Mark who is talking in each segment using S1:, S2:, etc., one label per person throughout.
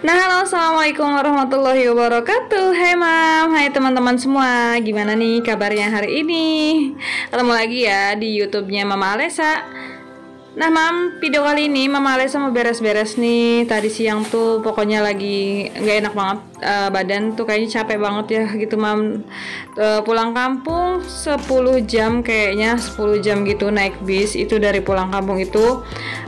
S1: Nah, halo, assalamualaikum warahmatullahi wabarakatuh. Hai mam, hai teman-teman semua. Gimana nih kabarnya hari ini? Ketemu lagi ya di YouTube-nya Mama Alesa. Nah mam, video kali ini Mama Alesa mau beres-beres nih. Tadi siang tuh pokoknya lagi nggak enak banget, badan tuh kayaknya capek banget ya gitu mam. Pulang kampung 10 jam kayaknya, 10 jam gitu naik bis itu dari pulang kampung itu.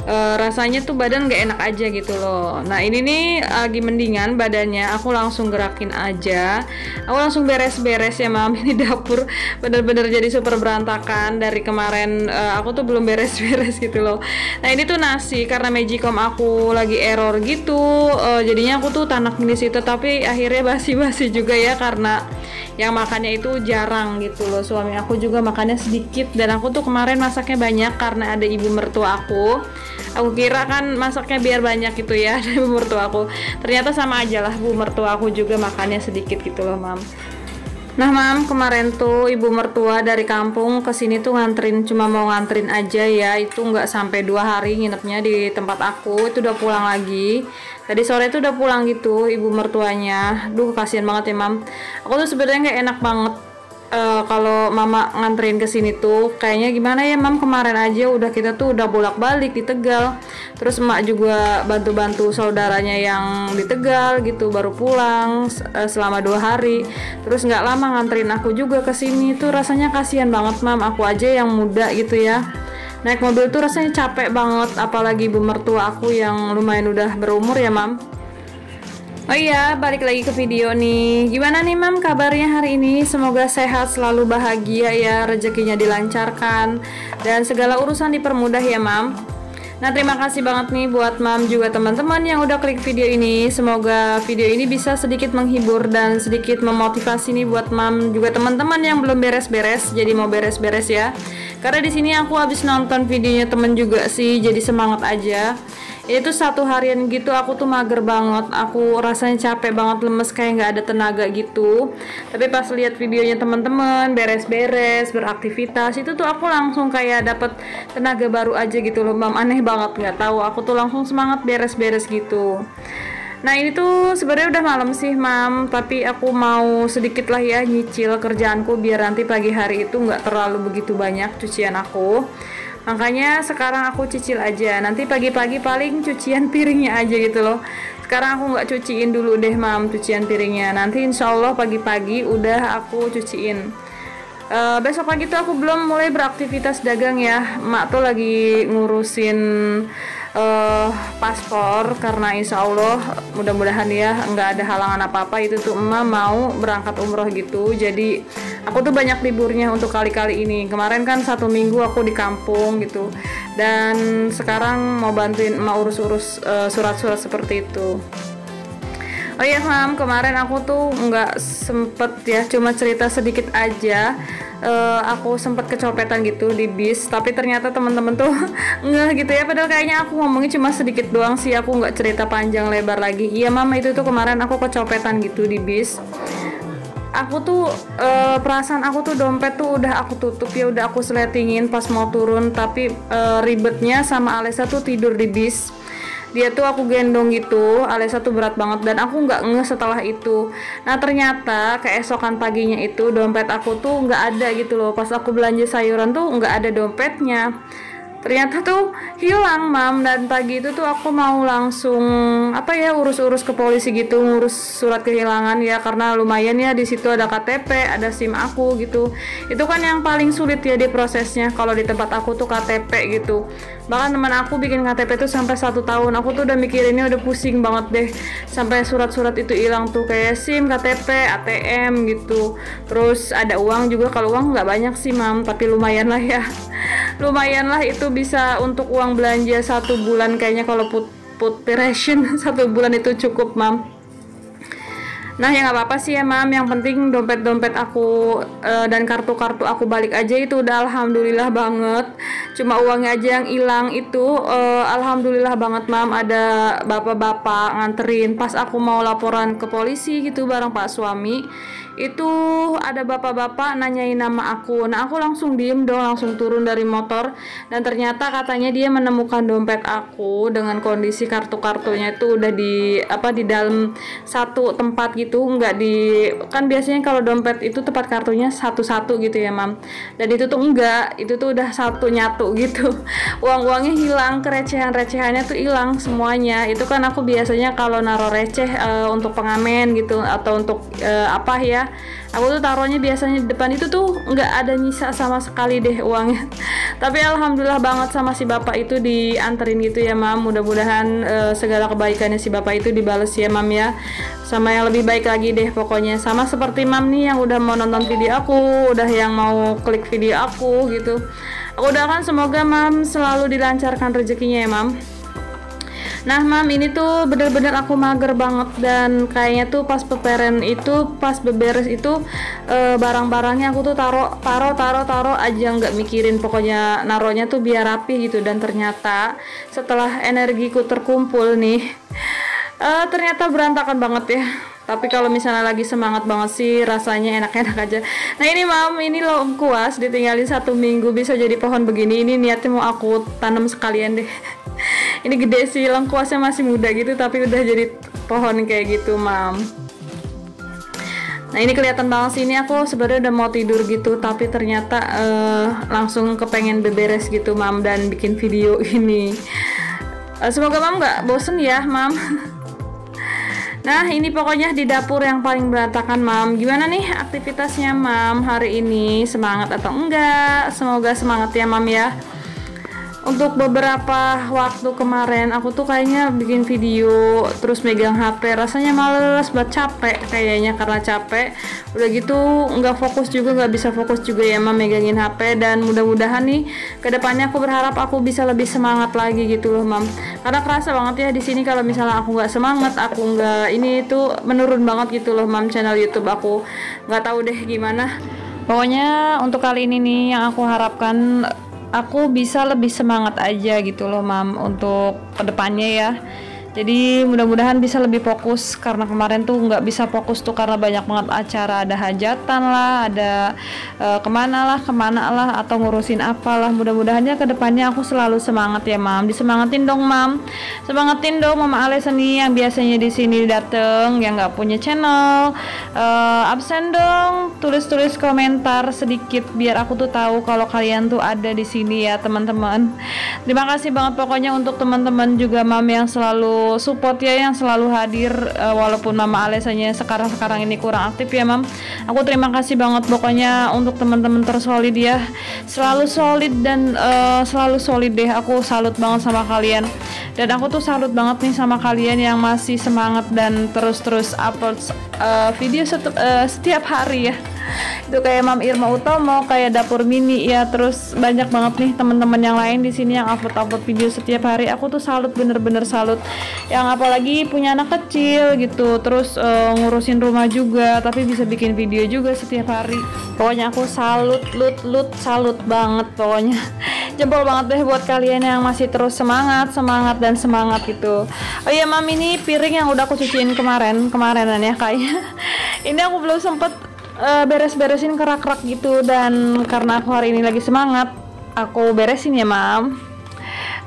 S1: Rasanya tuh badan nggak enak aja gitu loh. Nah ini nih lagi mendingan badannya, aku langsung gerakin aja, aku langsung beres-beres ya mam. Ini dapur bener-bener jadi super berantakan dari kemarin. Aku tuh belum beres-beres gitu loh. Nah ini tuh nasi, karena Magicom aku lagi error gitu, jadinya aku tuh tanakin di situ, tapi akhirnya basi-basi juga ya, karena yang makannya itu jarang gitu loh. Suami aku juga makannya sedikit, dan aku tuh kemarin masaknya banyak karena ada ibu mertua aku. Aku kira kan masaknya biar banyak gitu ya, ada ibu mertua aku. Ternyata sama aja lah, bu mertua aku juga makannya sedikit gitu loh mam. Nah mam, kemarin tuh ibu mertua dari kampung ke sini tuh nganterin, cuma mau nganterin aja ya, itu nggak sampai 2 hari nginepnya di tempat aku, itu udah pulang lagi. Tadi sore tuh udah pulang gitu ibu mertuanya. Duh kasihan banget ya mam. Aku tuh sebenarnya nggak enak banget kalau mama nganterin ke sini tuh. Kayaknya gimana ya mam, kemarin aja udah kita tuh udah bolak-balik di Tegal. Terus emak juga bantu-bantu saudaranya yang di Tegal gitu, baru pulang selama 2 hari. Terus nggak lama nganterin aku juga ke sini tuh, rasanya kasihan banget mam. Aku aja yang muda gitu ya, naik mobil tuh rasanya capek banget, apalagi ibu mertua aku yang lumayan udah berumur ya mam. Oh iya, balik lagi ke video nih. Gimana nih mam kabarnya hari ini? Semoga sehat, selalu bahagia ya, rezekinya dilancarkan, dan segala urusan dipermudah ya mam. Nah terima kasih banget nih buat mam juga teman-teman yang udah klik video ini. Semoga video ini bisa sedikit menghibur dan sedikit memotivasi nih buat mam juga teman-teman yang belum beres-beres, jadi mau beres-beres ya. Karena di sini aku habis nonton videonya temen juga sih, jadi semangat aja. Itu 1 harian gitu aku tuh mager banget, aku rasanya capek banget, lemes, kayak nggak ada tenaga gitu. Tapi pas lihat videonya teman-teman beres-beres beraktivitas, itu tuh aku langsung kayak dapet tenaga baru aja gitu loh mam. Aneh banget, nggak tahu, aku tuh langsung semangat beres-beres gitu. Nah ini tuh sebenarnya udah malam sih mam, tapi aku mau sedikit lah ya nyicil kerjaanku biar nanti pagi hari itu nggak terlalu begitu banyak cucian aku. Makanya sekarang aku cicil aja, nanti pagi-pagi paling cucian piringnya aja gitu loh. Sekarang aku nggak cuciin dulu deh mam cucian piringnya, nanti insya Allah pagi-pagi udah aku cuciin. Besok pagi tuh aku belum mulai beraktivitas dagang ya, emak tuh lagi ngurusin paspor, karena insya Allah mudah-mudahan ya nggak ada halangan apa-apa. Itu tuh emak mau berangkat umroh gitu, jadi aku tuh banyak liburnya untuk kali-kali ini. Kemarin kan 1 minggu aku di kampung gitu, dan sekarang mau bantuin emak urus-urus surat-surat seperti itu. Oh iya mam, kemarin aku tuh nggak sempet ya, cuma cerita sedikit aja. Aku sempet kecopetan gitu di bis, tapi ternyata teman-teman tuh nggak gitu ya, padahal kayaknya aku ngomongnya cuma sedikit doang sih, aku nggak cerita panjang lebar lagi. Iya mama, itu tuh kemarin aku kecopetan gitu di bis. Aku tuh perasaan aku tuh dompet tuh udah aku tutup ya, udah aku seletingin pas mau turun, tapi ribetnya sama Alesa tuh tidur di bis. Dia tuh aku gendong gitu, Alesa tuh berat banget, dan aku nggak ngeh setelah itu. Nah ternyata keesokan paginya itu dompet aku tuh nggak ada gitu loh. Pas aku belanja sayuran tuh nggak ada dompetnya. ternyata tuh hilang mam. Dan pagi itu tuh aku mau langsung urus-urus ke polisi gitu, ngurus surat kehilangan ya, karena lumayan ya di situ ada KTP, ada SIM aku gitu. Itu kan yang paling sulit ya di prosesnya kalau di tempat aku tuh KTP gitu. Bahkan teman aku bikin KTP tuh sampai 1 tahun. Aku tuh udah mikirinnya udah pusing banget deh, sampai surat-surat itu hilang tuh, kayak SIM, KTP, ATM gitu. Terus ada uang juga, kalau uang nggak banyak sih mam, tapi lumayan lah ya. Lumayan lah, itu bisa untuk uang belanja 1 bulan kayaknya, kalau put ration 1 bulan itu cukup mam. Nah ya nggak apa-apa sih ya mam, yang penting dompet aku dan kartu-kartu aku balik aja, itu udah alhamdulillah banget. Cuma uangnya aja yang hilang itu alhamdulillah banget mam. Ada bapak-bapak nganterin pas aku mau laporan ke polisi gitu bareng pak suami, itu ada bapak-bapak nanyain nama aku. Nah aku langsung diem dong, langsung turun dari motor, dan ternyata katanya dia menemukan dompet aku dengan kondisi kartu-kartunya itu udah di dalam satu tempat gitu, nggak kan biasanya kalau dompet itu tempat kartunya satu-satu gitu ya mam, dan itu tuh enggak, itu tuh udah satu nyatu gitu. Uang-uangnya hilang, kerecehan-recehannya tuh hilang semuanya. Itu kan aku biasanya kalau naruh receh untuk pengamen gitu, atau untuk aku tuh taruhnya biasanya di depan, itu tuh nggak ada nyisa sama sekali deh uangnya. Tapi alhamdulillah banget sama si bapak itu dianterin gitu ya mam. Mudah-mudahan segala kebaikannya si bapak itu dibales ya mam ya, sama yang lebih baik lagi deh pokoknya. Sama seperti mam nih yang udah mau nonton video aku, udah yang mau klik video aku gitu. Aku doakan semoga mam selalu dilancarkan rezekinya ya mam. Nah mam, ini tuh bener-bener aku mager banget, dan kayaknya tuh pas pas beberes itu barang-barangnya aku tuh taruh aja, nggak mikirin, pokoknya naruhnya tuh biar rapi gitu. Dan ternyata setelah energiku terkumpul nih, ternyata berantakan banget ya. Tapi kalau misalnya lagi semangat banget sih rasanya enak-enak aja. Nah ini mam, ini lengkuas ditinggalin 1 minggu bisa jadi pohon begini. Ini niatnya mau aku tanam sekalian deh. Ini gede sih, lengkuasnya masih muda gitu, tapi udah jadi pohon kayak gitu mam. Nah ini kelihatan banget sih, ini aku sebenarnya udah mau tidur gitu, tapi ternyata langsung kepengen beberes gitu mam, dan bikin video ini. Semoga mam nggak bosen ya mam. Nah ini pokoknya di dapur yang paling berantakan mam. Gimana nih aktivitasnya mam hari ini, semangat atau enggak? Semoga semangat ya mam ya. Untuk beberapa waktu kemarin aku tuh kayaknya bikin video terus megang HP, rasanya males buat, capek kayaknya, karena capek udah gitu nggak fokus juga, nggak bisa fokus juga ya mam megangin HP. Dan mudah-mudahan nih kedepannya aku berharap aku bisa lebih semangat lagi gitu loh mam, karena kerasa banget ya di sini kalau misalnya aku nggak semangat, aku nggak ini tuh menurun banget gitu loh mam channel YouTube aku. Nggak tahu deh gimana, pokoknya untuk kali ini nih yang aku harapkan aku bisa lebih semangat aja gitu loh mam untuk kedepannya ya. Jadi mudah-mudahan bisa lebih fokus, karena kemarin tuh nggak bisa fokus tuh karena banyak banget acara, ada hajatan lah, ada kemana lah, atau ngurusin apalah. Mudah-mudahannya kedepannya aku selalu semangat ya mam. Disemangatin dong mam, semangatin dong mama Alesa nih yang biasanya di sini dateng, yang nggak punya channel, absen dong, tulis komentar sedikit biar aku tuh tahu kalau kalian tuh ada di sini ya teman-teman. Terima kasih banget pokoknya untuk teman-teman juga mam yang selalu support ya, yang selalu hadir walaupun mama Alesanya sekarang ini kurang aktif ya mam. Aku terima kasih banget pokoknya untuk teman-teman tersolid ya, selalu solid dan selalu solid deh. Aku salut banget sama kalian, dan aku tuh salut banget nih sama kalian yang masih semangat dan terus upload video setiap hari ya. Itu kayak Mam Irma Utomo, kayak Dapur Mini ya, terus banyak banget nih teman-teman yang lain di sini yang upload video setiap hari. Aku tuh salut, bener-bener salut. Yang apalagi punya anak kecil gitu, terus ngurusin rumah juga, tapi bisa bikin video juga setiap hari. Pokoknya aku salut banget pokoknya. Jempol banget deh buat kalian yang masih terus semangat gitu. Oh iya mam, ini piring yang udah aku cuciin kemarinan ya kayaknya. Ini aku belum sempet beres-beresin kerak-kerak gitu, dan karena aku hari ini lagi semangat, aku beresin ya mam.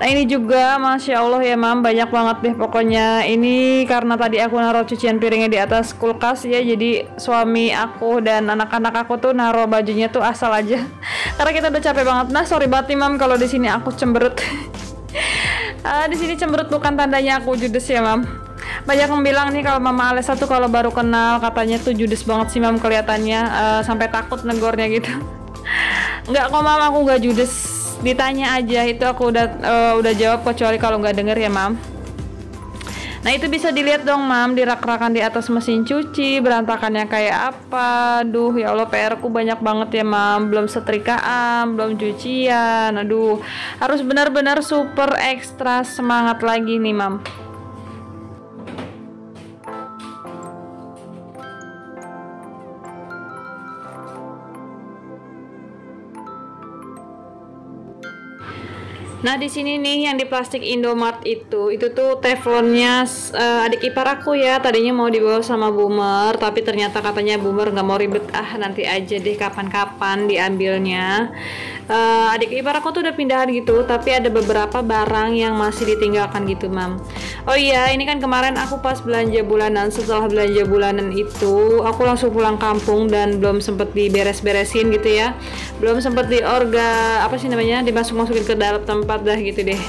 S1: Nah ini juga Masya Allah ya mam, banyak banget deh pokoknya. Ini karena tadi aku naruh cucian piringnya di atas kulkas ya, jadi suami aku dan anak-anak aku tuh naruh bajunya tuh asal aja karena kita udah capek banget. Nah sorry banget nih mam kalau di sini aku cemberut. Di sini cemberut bukan tandanya aku judes ya mam. Banyak yang bilang nih kalau Mama Alesa tuh kalau baru kenal katanya tuh judes banget sih mam kelihatannya, sampai takut negornya gitu. Enggak kok mam, aku nggak judes. Ditanya aja itu aku udah jawab, kecuali kalau nggak denger ya mam. Nah itu bisa dilihat dong mam, di rak-rakan di atas mesin cuci berantakannya kayak apa. Aduh ya Allah, PR ku banyak banget ya mam. Belum setrikaan, belum cucian. Aduh, harus benar-benar super ekstra semangat lagi nih mam. Nah di sini nih yang di plastik Indomart itu tuh teflonnya adik ipar aku ya. Tadinya mau dibawa sama Boomer, tapi ternyata katanya Boomer nggak mau ribet, nanti aja deh kapan-kapan diambilnya. Adik ipar aku tuh udah pindahan gitu, tapi ada beberapa barang yang masih ditinggalkan gitu mam. Oh iya, ini kan kemarin aku pas belanja bulanan. Setelah belanja bulanan itu aku langsung pulang kampung dan belum sempet diberes-beresin gitu ya, belum sempet apa sih namanya, dimasuk-masukin ke dalam tempat dah gitu deh.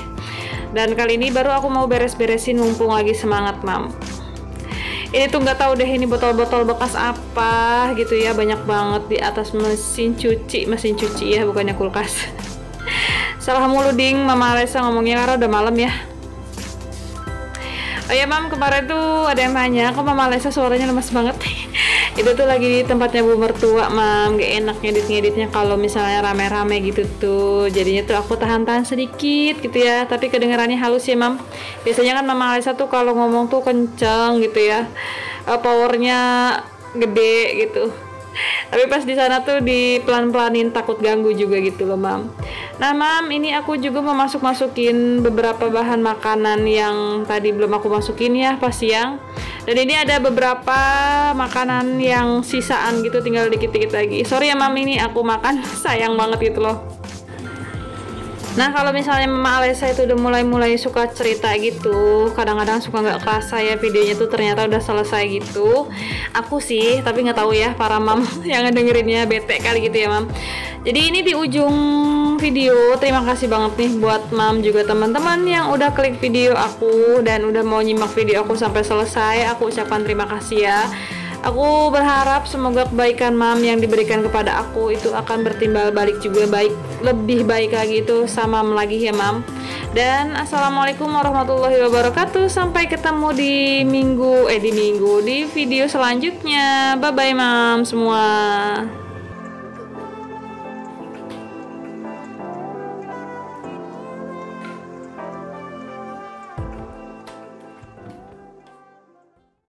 S1: Dan kali ini baru aku mau beres-beresin mumpung lagi semangat mam. Ini tuh nggak tahu deh ini botol-botol bekas apa gitu ya, banyak banget di atas mesin cuci ya, bukannya kulkas. Salah mulu ding Mama Alesa ngomongnya karena udah malam ya. Oh ya mam, kemarin tuh ada yang nanya kok Mama Alesa suaranya lemas banget. Itu tuh lagi di tempatnya Bu mertua mam, gak enak ngedit-ngeditnya kalau misalnya rame-rame gitu tuh. Jadinya tuh aku tahan-tahan sedikit gitu ya, tapi kedengarannya halus ya mam. Biasanya kan Mama Alesa tuh kalau ngomong tuh kenceng gitu ya, powernya gede gitu. Tapi pas di sana tuh di pelan-pelanin, takut ganggu juga gitu loh mam. Nah mam, ini aku juga mau masukin beberapa bahan makanan yang tadi belum aku masukin ya pas siang. Dan ini ada beberapa makanan yang sisaan gitu, tinggal dikit-dikit lagi. Sorry ya mam, ini aku makan sayang banget gitu loh. Nah kalau misalnya Mama Alesa itu udah mulai suka cerita gitu, kadang-kadang suka nggak kerasa ya videonya tuh ternyata udah selesai gitu. Aku sih, tapi nggak tahu ya para mam yang ngedengerinnya bete kali gitu ya mam. Jadi ini di ujung video, terima kasih banget nih buat mam juga teman-teman yang udah klik video aku dan udah mau nyimak video aku sampai selesai. Aku ucapkan terima kasih ya. Aku berharap semoga kebaikan mam yang diberikan kepada aku itu akan bertimbal balik juga lebih baik lagi itu sama mam lagi ya mam. Dan assalamualaikum warahmatullahi wabarakatuh. Sampai ketemu di di video selanjutnya. Bye bye mam semua.